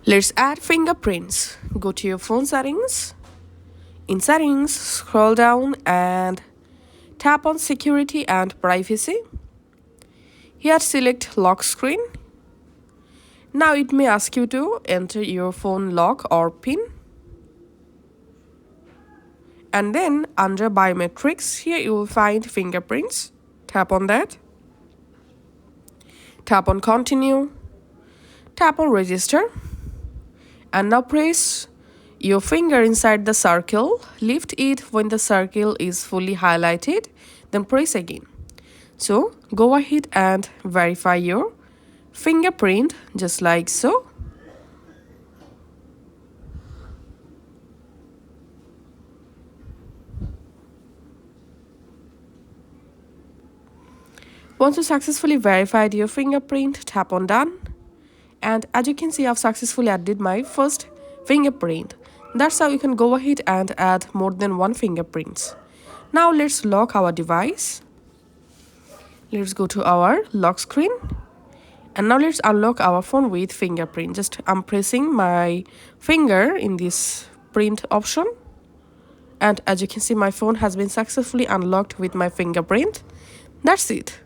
Let's add fingerprints. Go to your phone settings. In settings, scroll down and tap on security and privacy. Here select lock screen. Now it may ask you to enter your phone lock or PIN. And then under biometrics, here you will find fingerprints. Tap on that. Tap on continue. Tap on register. And now press your finger inside the circle. Lift it when the circle is fully highlighted. Then press again. So go ahead and verify your fingerprint just like so. Once you successfully verified your fingerprint, tap on done. And as you can see, I've successfully added my first fingerprint. That's how you can go ahead and add more than one fingerprints. Now let's lock our device. Let's go to our lock screen. And now let's unlock our phone with fingerprint. Just I'm pressing my finger in this print option. And as you can see, my phone has been successfully unlocked with my fingerprint. That's it.